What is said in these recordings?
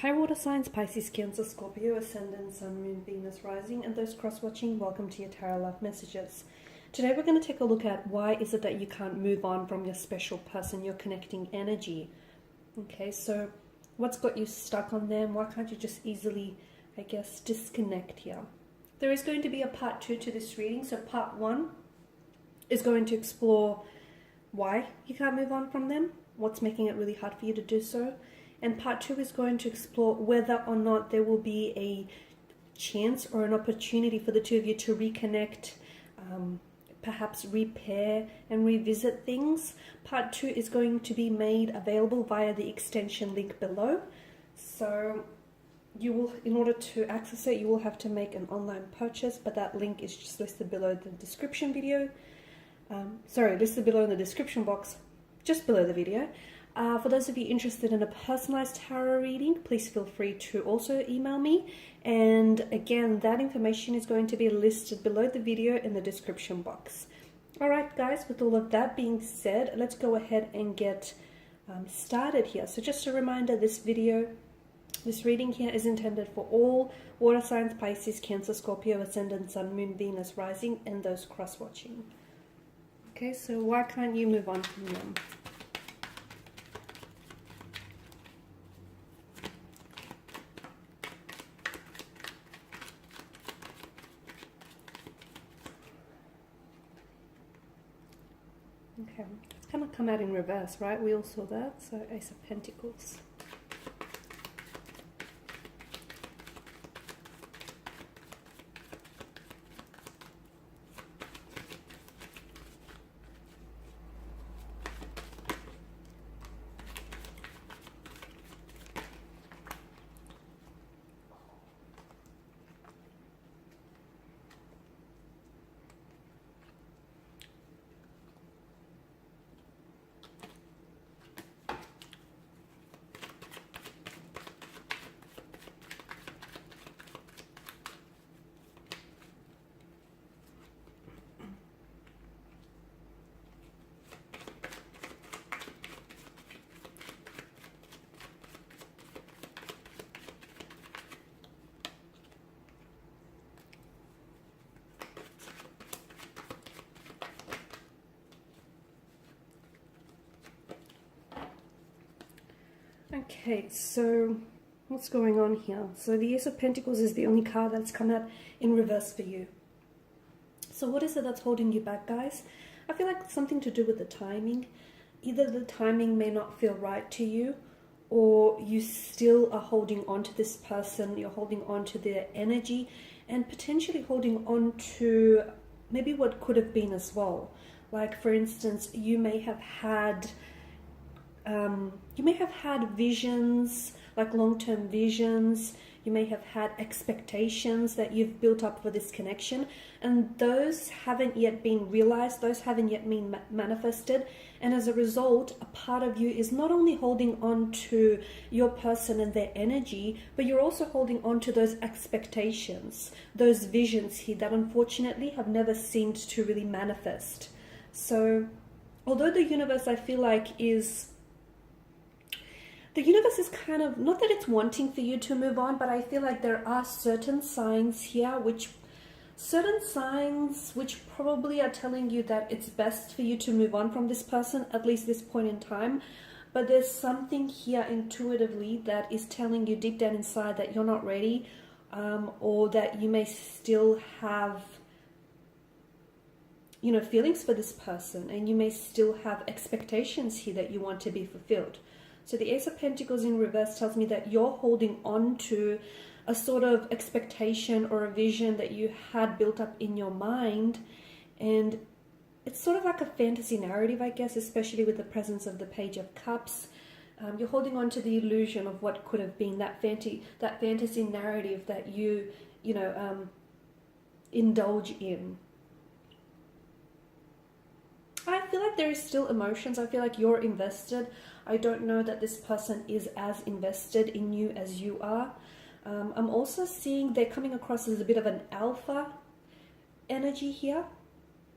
Hi water signs, Pisces, Cancer, Scorpio, Ascendant, Sun, Moon, Venus, Rising, and those cross-watching, welcome to your Tarot Love Messages. Today we're going to take a look at why is it that you can't move on from your special person, your connecting energy. Okay, so what's got you stuck on them? Why can't you just easily, I guess, disconnect here? There is going to be a part 2 to this reading. So part 1 is going to explore why you can't move on from them, what's making it really hard for you to do so. And part 2 is going to explore whether or not there will be a chance or an opportunity for the two of you to reconnect, perhaps repair and revisit things. Part 2 is going to be made available via the extension link below. So you will, in order to access it, you will have to make an online purchase, but that link is just listed below the description video. Listed below in the description box, just below the video. For those of you interested in a personalized tarot reading, please feel free to also email me. And again, that information is going to be listed below the video in the description box. Alright guys, with all of that being said, let's go ahead and get started here. So just a reminder, this reading here is intended for all water signs, Pisces, Cancer, Scorpio, Ascendant, Sun, Moon, Venus, Rising, and those cross-watching. Okay, so why can't you move on from them? Okay, it's kind of come out in reverse, right? We all saw that. So Ace of Pentacles. Okay, so what's going on here? So the Ace of Pentacles is the only card that's come out in reverse for you. So what is it that's holding you back, guys? I feel like something to do with the timing. Either the timing may not feel right to you, or you still are holding on to this person, you're holding on to their energy, and potentially holding on to maybe what could have been as well. Like, for instance, you may have had visions, like long-term visions. You may have had expectations that you've built up for this connection, and those haven't yet been realized, those haven't yet been manifested, and as a result, a part of you is not only holding on to your person and their energy, but you're also holding on to those expectations, those visions here that unfortunately have never seemed to really manifest. So although the universe, I feel like, is kind of, not that it's wanting for you to move on, but I feel like there are certain signs here which probably are telling you that it's best for you to move on from this person, at least this point in time. But there's something here intuitively that is telling you deep down inside that you're not ready, or that you may still have, feelings for this person, and you may still have expectations here that you want to be fulfilled. So the Ace of Pentacles in reverse tells me that you're holding on to a sort of expectation or a vision that you had built up in your mind. And it's sort of like a fantasy narrative, I guess, especially with the presence of the Page of Cups. You're holding on to the illusion of what could have been, that fantasy narrative that you indulge in. I feel like there is still emotions. I feel like you're invested. I don't know that this person is as invested in you as you are. I'm also seeing they're coming across as a bit of an alpha energy here.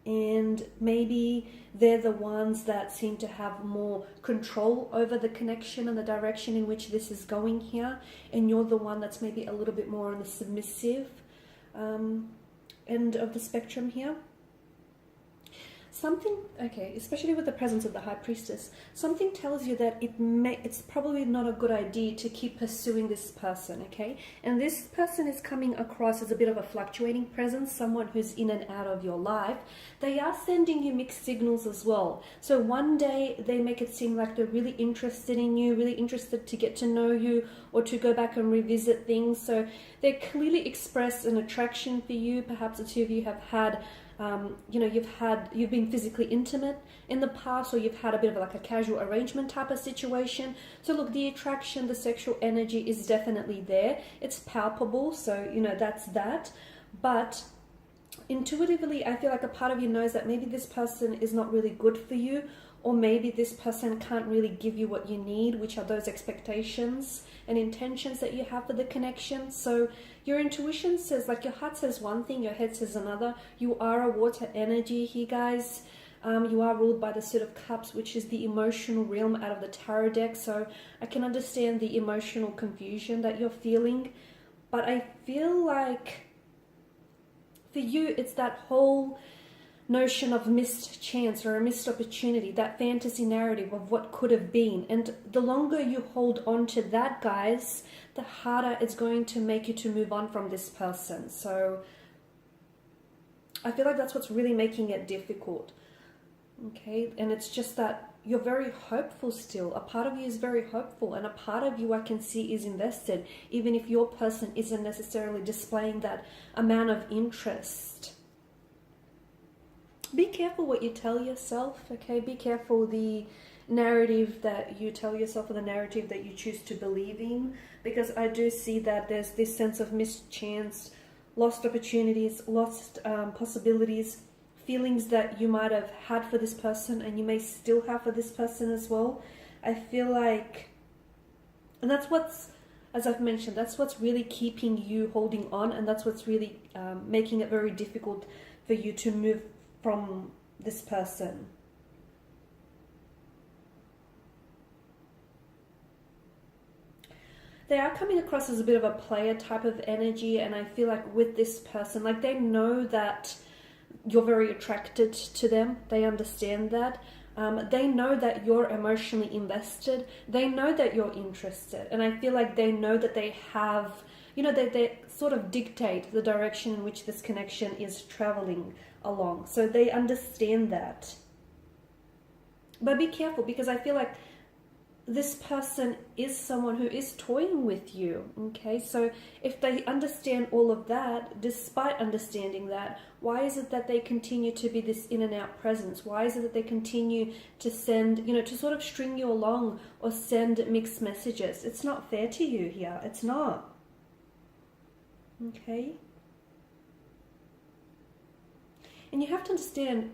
and maybe they're the ones that seem to have more control over the connection and the direction in which this is going here, and you're the one that's maybe a little bit more on the submissive end of the spectrum here. Something, okay, especially with the presence of the High Priestess, something tells you that it's probably not a good idea to keep pursuing this person, okay? And this person is coming across as a bit of a fluctuating presence, someone who's in and out of your life. They are sending you mixed signals as well. So one day they make it seem like they're really interested in you, really interested to get to know you or to go back and revisit things. So they clearly express an attraction for you. Perhaps the two of you have had you've been physically intimate in the past, or you've had a bit of like a casual arrangement type of situation. So look, the attraction, the sexual energy is definitely there. It's palpable, so that's that. But intuitively, I feel like a part of you knows that maybe this person is not really good for you, or maybe this person can't really give you what you need, which are those expectations and intentions that you have for the connection. So your intuition says, like, your heart says one thing, your head says another. You are a water energy here, guys. You are ruled by the Suit of Cups, which is the emotional realm out of the tarot deck. So I can understand the emotional confusion that you're feeling. But I feel like for you, it's that whole notion of missed chance or a missed opportunity, that fantasy narrative of what could have been. And the longer you hold on to that, guys, the harder it's going to make you to move on from this person. So I feel like that's what's really making it difficult. Okay, and it's just that you're very hopeful still. A part of you is very hopeful, and a part of you I can see is invested, even if your person isn't necessarily displaying that amount of interest. Be careful what you tell yourself, okay? Be careful the narrative that you tell yourself or the narrative that you choose to believe in, because I do see that there's this sense of missed chance, lost opportunities, lost possibilities, feelings that you might have had for this person and you may still have for this person as well. I feel like, and that's what's, as I've mentioned, that's what's really keeping you holding on, and that's what's really making it very difficult for you to move from this person. They are coming across as a bit of a player type of energy, and I feel like with this person, like, they know that you're very attracted to them. They understand that. They know that you're emotionally invested. They know that you're interested, and I feel like they know that they have, they sort of dictate the direction in which this connection is traveling along. So they understand that. But be careful, because I feel like this person is someone who is toying with you, okay? So if they understand all of that, despite understanding that, why is it that they continue to be this in and out presence? Why is it that they continue to send, to sort of string you along or send mixed messages? It's not fair to you here. It's not. Okay? And you have to understand,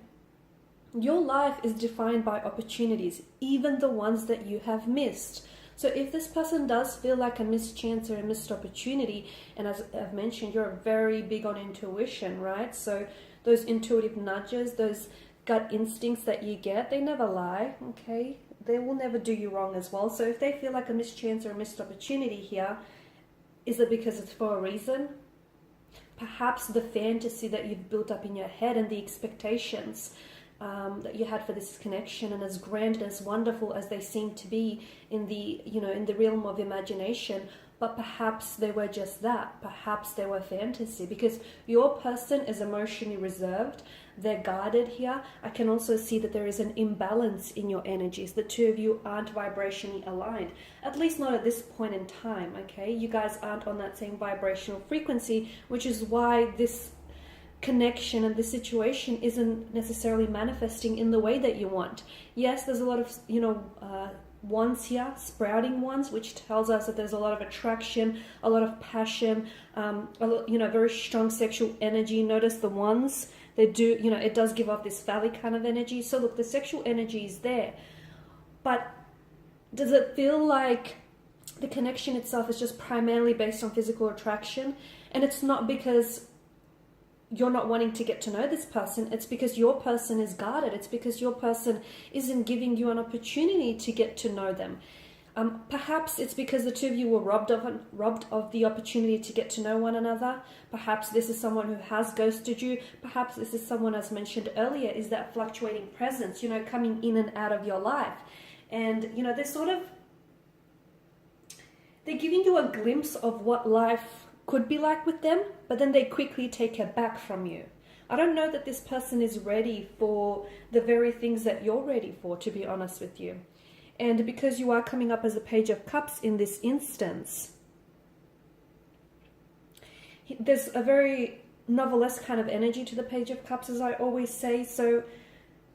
your life is defined by opportunities, even the ones that you have missed. So if this person does feel like a missed chance or a missed opportunity, and as I've mentioned, you're very big on intuition, right? So those intuitive nudges, those gut instincts that you get, they never lie, okay? They will never do you wrong as well. So if they feel like a missed chance or a missed opportunity here, is it because it's for a reason? Perhaps the fantasy that you've built up in your head and the expectations that you had for this connection, and as grand and as wonderful as they seem to be in the, in the realm of imagination, but perhaps they were just that. Perhaps they were fantasy, because your person is emotionally reserved. They're guarded here. I can also see that there is an imbalance in your energies. The two of you aren't vibrationally aligned, at least not at this point in time, okay? You guys aren't on that same vibrational frequency, which is why this connection and the situation isn't necessarily manifesting in the way that you want. Yes, there's a lot of, wands here, sprouting ones, which tells us that there's a lot of attraction, a lot of passion, very strong sexual energy. Notice the wands, they do, it does give off this valley kind of energy. So look, the sexual energy is there, but does it feel like the connection itself is just primarily based on physical attraction? And it's not, because you're not wanting to get to know this person. It's because your person is guarded. It's because your person isn't giving you an opportunity to get to know them. Perhaps it's because the two of you were robbed of the opportunity to get to know one another. Perhaps this is someone who has ghosted you. Perhaps this is someone, as mentioned earlier, is that fluctuating presence, you know, coming in and out of your life. And, you know, they're giving you a glimpse of what life could be like with them, but then they quickly take it back from you. I don't know that this person is ready for the very things that you're ready for, to be honest with you. And because you are coming up as a Page of Cups in this instance, there's a very novelesque kind of energy to the Page of Cups, as I always say. So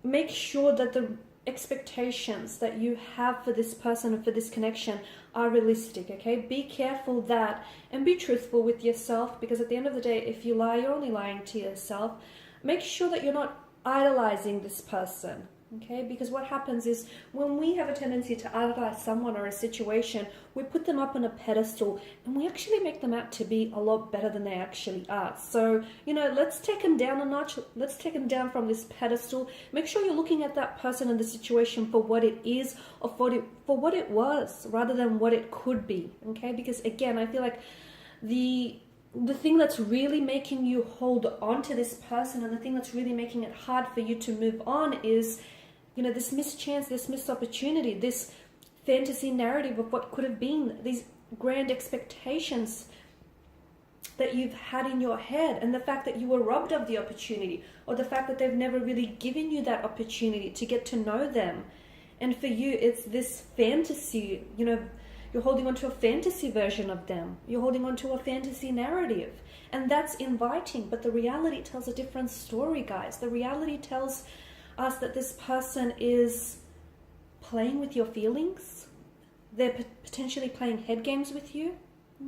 make sure that the expectations that you have for this person and for this connection are realistic, okay? Be careful that, and be truthful with yourself, because at the end of the day, if you lie, you're only lying to yourself. Make sure that you're not idolizing this person. Okay, because what happens is when we have a tendency to idolize someone or a situation, we put them up on a pedestal and we actually make them out to be a lot better than they actually are. So, you know, let's take them down a notch. Let's take them down from this pedestal. Make sure you're looking at that person and the situation for what it is, or for what it was, rather than what it could be. Okay, because again, I feel like the thing that's really making you hold on to this person, and the thing that's really making it hard for you to move on is, you know, this missed chance, this missed opportunity, this fantasy narrative of what could have been, these grand expectations that you've had in your head, and the fact that you were robbed of the opportunity, or the fact that they've never really given you that opportunity to get to know them. And for you, it's this fantasy, you know, you're holding on to a fantasy version of them. You're holding on to a fantasy narrative. And that's inviting, but the reality tells a different story, guys. The reality tells us that this person is playing with your feelings. They're potentially playing head games with you.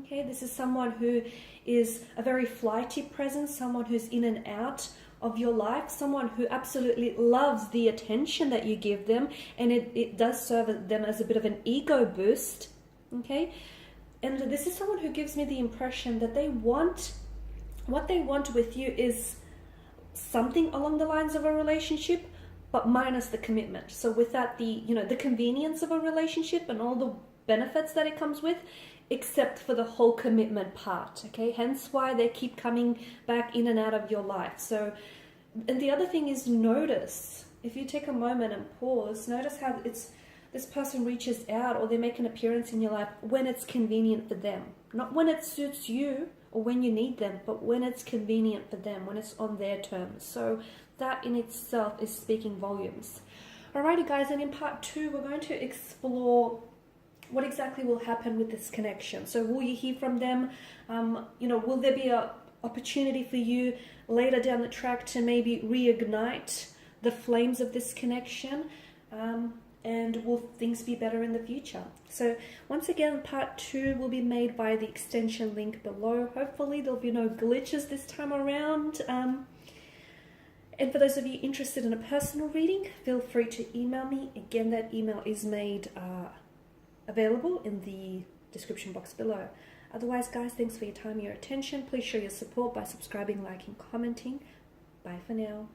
Okay, this is someone who is a very flighty presence, someone who's in and out of your life, someone who absolutely loves the attention that you give them, and it does serve them as a bit of an ego boost. Okay, and this is someone who gives me the impression that what they want with you is something along the lines of a relationship, but minus the commitment. So without the convenience of a relationship and all the benefits that it comes with, except for the whole commitment part. Okay, hence why they keep coming back in and out of your life. So, and the other thing is, notice, if you take a moment and pause, notice how this person reaches out, or they make an appearance in your life when it's convenient for them. Not when it suits you or when you need them, but when it's convenient for them, when it's on their terms. So that in itself is speaking volumes. Alrighty guys, and in part 2, we're going to explore what exactly will happen with this connection. So will you hear from them? Will there be an opportunity for you later down the track to maybe reignite the flames of this connection? And will things be better in the future? So once again, part 2 will be made by the extension link below. Hopefully there'll be no glitches this time around. And for those of you interested in a personal reading, feel free to email me. Again, that email is made available in the description box below. Otherwise, guys, thanks for your time and your attention. Please show your support by subscribing, liking, commenting. Bye for now.